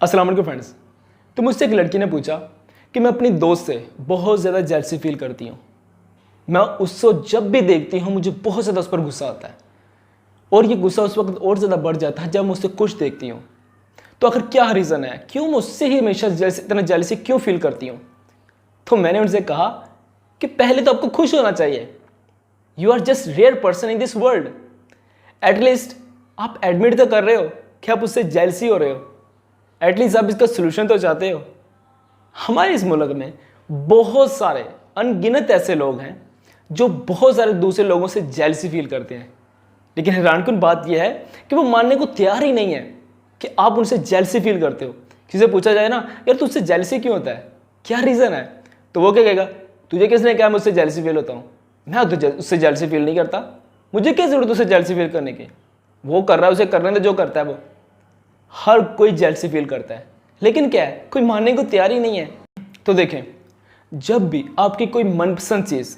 अस्सलाम वालेकुम फ्रेंड्स। तो मुझसे एक लड़की ने पूछा कि मैं अपनी दोस्त से बहुत ज़्यादा जेलसी फील करती हूँ। मैं उसको जब भी देखती हूँ मुझे बहुत ज़्यादा उस पर गुस्सा आता है और ये गुस्सा उस वक्त और ज़्यादा बढ़ जाता है जब मैं उससे खुश देखती हूँ। तो आखिर क्या रीज़न है, क्यों मैं उससे ही हमेशा इतना जेलसी क्यों फील करती हूँ? तो मैंने उनसे कहा कि पहले तो आपको खुश होना चाहिए। You are just rare person in this world. At least आप एडमिट तो कर रहे हो कि आप उससे जेलसी हो रहे हो। एटलीस्ट आप इसका सोल्यूशन तो चाहते हो। हमारे इस मुल्क में बहुत सारे अनगिनत ऐसे लोग हैं जो बहुत सारे दूसरे लोगों से जेलसी फील करते हैं, लेकिन हैरानकुन बात यह है कि वो मानने को तैयार ही नहीं है कि आप उनसे जेलसी फील करते हो। किसी से पूछा जाए ना, यार तुझसे जेलसी क्यों होता है, क्या रीज़न है, तो वो क्या कहेगा, तुझे किसने कहा मुझसे जेलसी फील होता हूँ, मैं तो उससे जेलसी फील नहीं करता, मुझे क्या जरूरत उससे जेलसी फील करने की, वो कर रहा है उसे करने दे जो करता है वो। हर कोई जेलसी फील करता है, लेकिन क्या है, कोई मानने को तैयार ही नहीं है। तो देखें, जब भी आपकी कोई मनपसंद चीज़,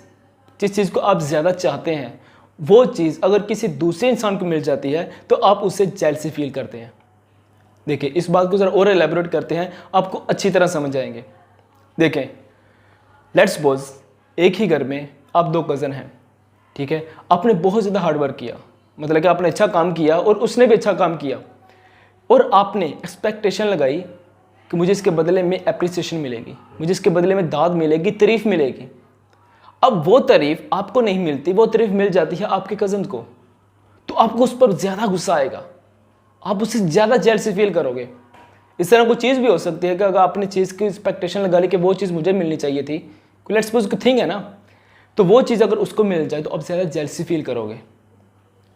जिस चीज़ को आप ज़्यादा चाहते हैं, वो चीज़ अगर किसी दूसरे इंसान को मिल जाती है तो आप उससे जेलसी फील करते हैं। देखिए, इस बात को ज़रा और एलेबोरेट करते हैं, आपको अच्छी तरह समझ आएंगे। देखें, लेट्स सपोज एक ही घर में आप दो कज़न हैं, ठीक है। आपने बहुत ज़्यादा हार्ड वर्क किया, मतलब कि आपने अच्छा काम किया और उसने भी अच्छा काम किया, और आपने एक्सपेक्टेशन लगाई कि मुझे इसके बदले में एप्रिसिएशन मिलेगी, मुझे इसके बदले में दाद मिलेगी, तारीफ़ मिलेगी। अब वो तारीफ़ आपको नहीं मिलती, वो तारीफ़ मिल जाती है आपके कज़न को, तो आपको उस पर ज़्यादा गुस्सा आएगा, आप उससे ज़्यादा जेलसी फील करोगे। इस तरह कोई चीज़ भी हो सकती है कि अगर आपने चीज़ की एक्सपेक्टेशन लगा ली कि वो चीज़ मुझे मिलनी चाहिए थी, लेट्स सपोज कोई थिंग है ना, तो वो चीज़ अगर उसको मिल जाए तो आप ज़्यादा जेलसी फील करोगे,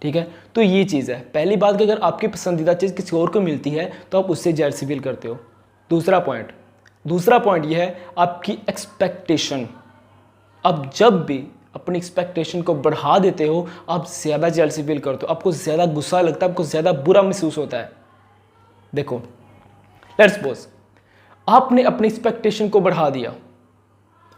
ठीक है। तो ये चीज़ है पहली बात कि अगर आपकी पसंदीदा चीज़ किसी और को मिलती है तो आप उससे जेलसी फील करते हो। दूसरा पॉइंट ये है आपकी एक्सपेक्टेशन। अब जब भी अपनी एक्सपेक्टेशन को बढ़ा देते हो आप ज़्यादा जेलसी फील करते हो, आपको ज़्यादा गुस्सा लगता है, आपको ज़्यादा बुरा महसूस होता है। देखो, लेट्स सपोज आपने अपनी एक्सपेक्टेशन को बढ़ा दिया,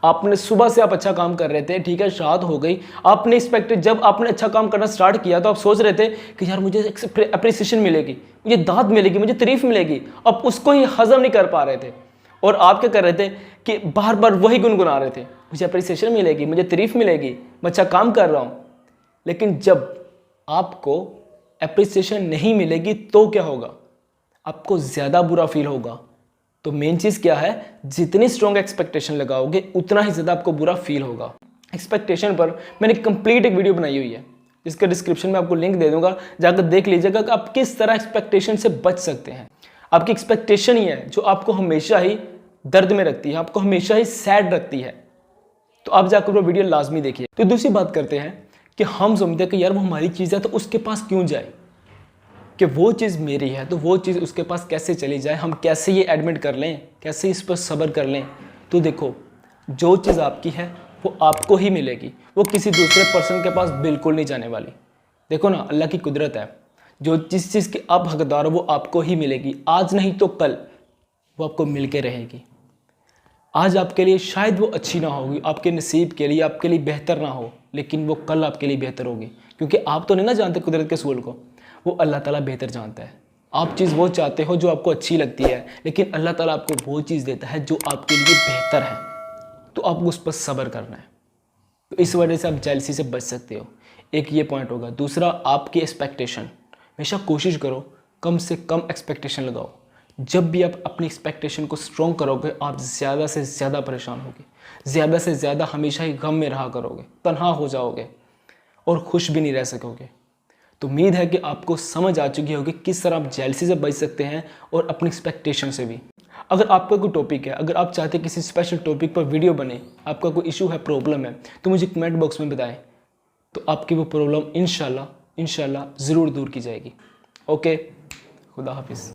आपने सुबह से आप अच्छा काम कर रहे थे, ठीक है, रात हो गई, आपने एक्सपेक्टेड, जब आपने अच्छा काम करना स्टार्ट किया तो आप सोच रहे थे कि यार मुझे अप्रिसिएशन मिलेगी, मुझे दाद मिलेगी, मुझे तारीफ मिलेगी, अब उसको ही हजम नहीं कर पा रहे थे और आप क्या कर रहे थे कि बार बार वही गुनगुना रहे थे, मुझे अप्रिसिएशन मिलेगी, मुझे तारीफ मिलेगी, मैं अच्छा काम कर रहा हूँ। लेकिन जब आपको अप्रिसिएशन नहीं मिलेगी तो क्या होगा, आपको ज़्यादा बुरा फील होगा। तो मेन चीज़ क्या है, जितनी स्ट्रॉन्ग एक्सपेक्टेशन लगाओगे उतना ही ज़्यादा आपको बुरा फील होगा। एक्सपेक्टेशन पर मैंने कंप्लीट एक वीडियो बनाई हुई है, जिसके डिस्क्रिप्शन में आपको लिंक दे दूंगा, जाकर देख लीजिएगा कि आप किस तरह एक्सपेक्टेशन से बच सकते हैं। आपकी एक्सपेक्टेशन ही है जो आपको हमेशा ही दर्द में रखती है, आपको हमेशा ही सैड रखती है। तो आप जाकर वो वीडियो लाजमी देखिए। तो दूसरी बात करते हैं कि हम समझते हैं कि यार वो हमारी चीज़ है तो उसके पास क्यों जाए, कि वो चीज़ मेरी है तो वो चीज़ उसके पास कैसे चली जाए, हम कैसे ये एडमिट कर लें, कैसे इस पर सब्र कर लें। तो देखो, जो चीज़ आपकी है वो आपको ही मिलेगी, वो किसी दूसरे पर्सन के पास बिल्कुल नहीं जाने वाली। देखो ना, अल्लाह की कुदरत है, जो जिस चीज़ के आप हकदार हो वो आपको ही मिलेगी, आज नहीं तो कल वो आपको मिल के रहेगी। आज आपके लिए शायद वो अच्छी ना होगी, आपके नसीब के लिए, आपके लिए बेहतर ना हो, लेकिन वो कल आपके लिए बेहतर होगी, क्योंकि आप तो नहीं ना जानते कुदरत के सूल को, वो अल्लाह ताला बेहतर जानता है। आप चीज़ वो चाहते हो जो आपको अच्छी लगती है, लेकिन अल्लाह ताला आपको वो चीज़ देता है जो आपके लिए बेहतर है, तो आपको उस पर सब्र करना है। तो इस वजह से आप जेलसी से बच सकते हो। एक ये पॉइंट होगा। दूसरा, आपकी एक्सपेक्टेशन, हमेशा कोशिश करो कम से कम एक्सपेक्टेशन लगाओ। जब भी आप अपनी एक्सपेक्टेशन को स्ट्रॉन्ग करोगे आप ज़्यादा से ज़्यादा परेशान होगे, ज़्यादा से ज़्यादा हमेशा ही गम में रहा करोगे, तन्हा हो जाओगे और खुश भी नहीं रह सकोगे। तो उम्मीद है कि आपको समझ आ चुकी होगी किस तरह आप जेलसी से बच सकते हैं और अपनी एक्सपेक्टेशन से भी। अगर आपका कोई टॉपिक है, अगर आप चाहते हैं किसी स्पेशल टॉपिक पर वीडियो बने, आपका कोई इशू है, प्रॉब्लम है, तो मुझे कमेंट बॉक्स में बताएं, तो आपकी वो प्रॉब्लम इंशाल्लाह ज़रूर दूर की जाएगी। ओके, खुदा हाफिज़।